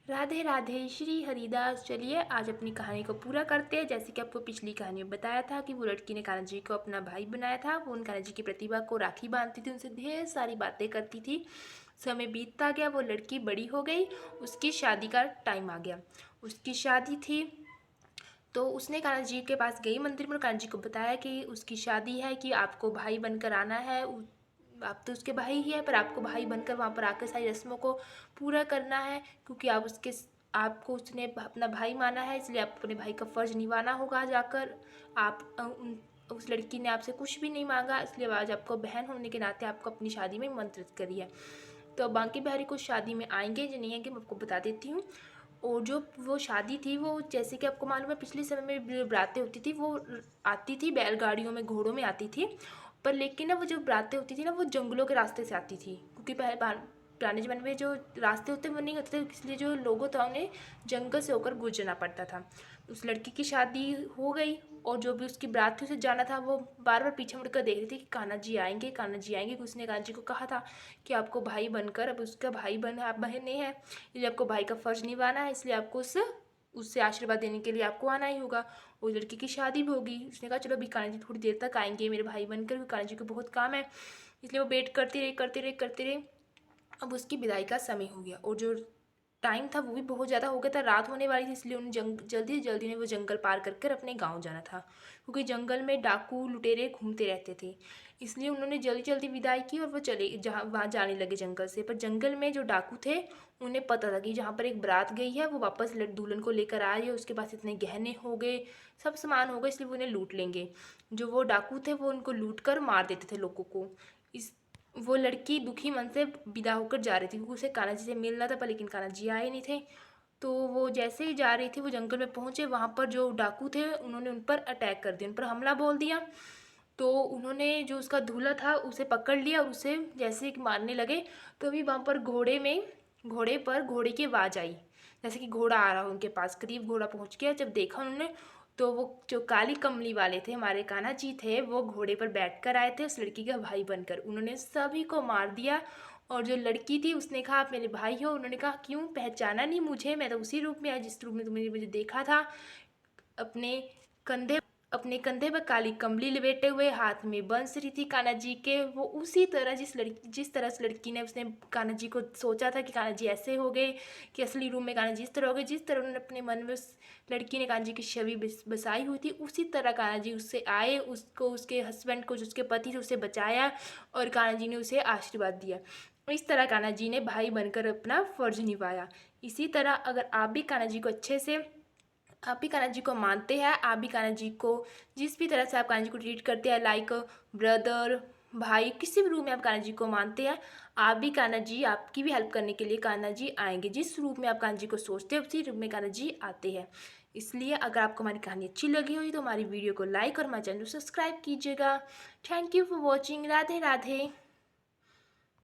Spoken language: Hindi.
राधे राधे श्री हरिदास। चलिए आज अपनी कहानी को पूरा करते हैं। जैसे कि आपको पिछली कहानी में बताया था कि वो लड़की ने कान्हा जी को अपना भाई बनाया था। वो उन कान्हा जी की प्रतिभा को राखी बांधती थी, उनसे ढेर सारी बातें करती थी। समय बीतता गया, वो लड़की बड़ी हो गई, उसकी शादी का टाइम आ गया। उसकी शादी थी तो उसने कान्हा जी के पास गई मंदिर में, कान्हा जी को बताया कि उसकी शादी है, कि आपको भाई बनकर आना है। आप तो उसके भाई ही है, पर आपको भाई बनकर वहाँ पर आकर सारी रस्मों को पूरा करना है, क्योंकि आपको उसने अपना भाई माना है, इसलिए आपको अपने भाई का फ़र्ज़ निभाना होगा जाकर। उस लड़की ने आपसे कुछ भी नहीं मांगा, इसलिए आज आपको बहन होने के नाते आपको अपनी शादी में निमंत्रित करी है। तो बांके बिहारी को शादी में आएंगे या नहीं आएंगे मैं आपको बता देती हूँ। और जो वो शादी थी, वो जैसे कि आपको मालूम है पिछले समय में जो बारातें होती थी वो आती थी बैलगाड़ियों में, घोड़ों में आती थी। पर लेकिन ना वो जो बारातें होती थी ना, वो जंगलों के रास्ते से आती थी, क्योंकि पुराने ज़माने में जो रास्ते होते वो नहीं होते थे, इसलिए जो लोगों था उन्हें जंगल से होकर गुजरना पड़ता था। उस लड़की की शादी हो गई और जो भी उसकी बारात थी उसे जाना था, वो बार बार पीछे मुड़कर देख रही थी कि कान्हा जी आएंगे, कान्हा जी आएंगे। उसने कान्हा जी को कहा था कि आपको भाई बनकर, अब उसका भाई बन आप बहन नहीं है, इसलिए आपको भाई का फ़र्ज़ निभाना है, इसलिए आपको उससे आशीर्वाद देने के लिए आपको आना ही होगा। उस लड़की की शादी भी होगी। उसने कहा चलो अभी कान्हा जी थोड़ी देर तक आएंगे मेरे भाई बनकर, क्योंकि कान्हा जी को बहुत काम है, इसलिए वो वेट करती रही करती रही करती रही। अब उसकी विदाई का समय हो गया और जो टाइम था वो भी बहुत ज़्यादा हो गया था, रात होने वाली थी, इसलिए उन्हें जल्दी जल्दी में वो जंगल पार कर कर अपने गाँव जाना था, क्योंकि जंगल में डाकू लुटेरे घूमते रहते थे। इसलिए उन्होंने जल्दी जल्दी विदाई की और वो चले जहाँ वहाँ जाने लगे जंगल से। पर जंगल में जो डाकू थे उन्हें पता था कि जहाँ पर एक बारात गई है वो वापस दुल्हन को लेकर आ रही है, उसके पास इतने गहने हो गए, सब सामान हो गए, इसलिए वो उन्हें लूट लेंगे। जो वो डाकू थे वो उनको लूट कर मार देते थे लोगों को। इस वो लड़की दुखी मन से विदा होकर जा रही थी, क्योंकि उसे कान्हा जी से मिलना था, पर लेकिन कान्हा जी आए नहीं थे। तो वो जैसे ही जा रही थी वो जंगल में पहुँचे, वहाँ पर जो डाकू थे उन्होंने उन पर अटैक कर दिया, उन पर हमला बोल दिया। तो उन्होंने जो उसका दूल्हा था उसे पकड़ लिया और उसे जैसे कि मारने लगे, तो अभी वहाँ पर घोड़े की आवाज़ आई, जैसे कि घोड़ा आ रहा हो उनके पास। करीब घोड़ा पहुँच गया, जब देखा उन्होंने तो वो जो काली कमली वाले थे, हमारे कान्हा जी थे, वो घोड़े पर बैठकर आए थे उस लड़की का भाई बनकर। उन्होंने सभी को मार दिया। और जो लड़की थी उसने कहा आप मेरे भाई हो। उन्होंने कहा क्यों, पहचाना नहीं मुझे? मैं तो उसी रूप में आई जिस रूप में तुमने मुझे देखा था। अपने कंधे अपने कंधे पर काली कमली लपेटे हुए, हाथ में बंसरी थी कान्हा जी के। वो उसी तरह जिस तरह से लड़की ने उसने कान्हा जी को सोचा था कि कान्हा जी ऐसे हो गए, कि असली रूप में कान्हा जी इस तरह हो गए, जिस तरह उन्होंने अपने मन में उस लड़की ने कान्हा जी की छवि बसाई हुई थी, उसी तरह कान्हा जी उससे आए, उसको उसके हस्बैंड को, जो उसके पति थे, उसे बचाया और कान्हा जी ने उसे आशीर्वाद दिया। इस तरह कान्हा जी ने भाई बनकर अपना फ़र्ज निभाया। इसी तरह अगर आप भी कान्हा जी को अच्छे से, आप भी कान्हा जी को मानते हैं, आप भी कान्हा जी को जिस भी तरह से आप कान्हा जी को ट्रीट करते हैं, लाइक ब्रदर, भाई, किसी भी रूप में आप कान्हा जी को मानते हैं, आप भी कान्हा जी आपकी भी हेल्प करने के लिए कान्हा जी आएंगे। जिस रूप में आप कान्हा जी को सोचते हैं उसी रूप में कान्हा जी आते हैं। इसलिए अगर आपको हमारी कहानी अच्छी लगी हुई तो हमारी वीडियो को लाइक और हमारे चैनल को सब्सक्राइब कीजिएगा। Thank you for watching. Radhe Radhe.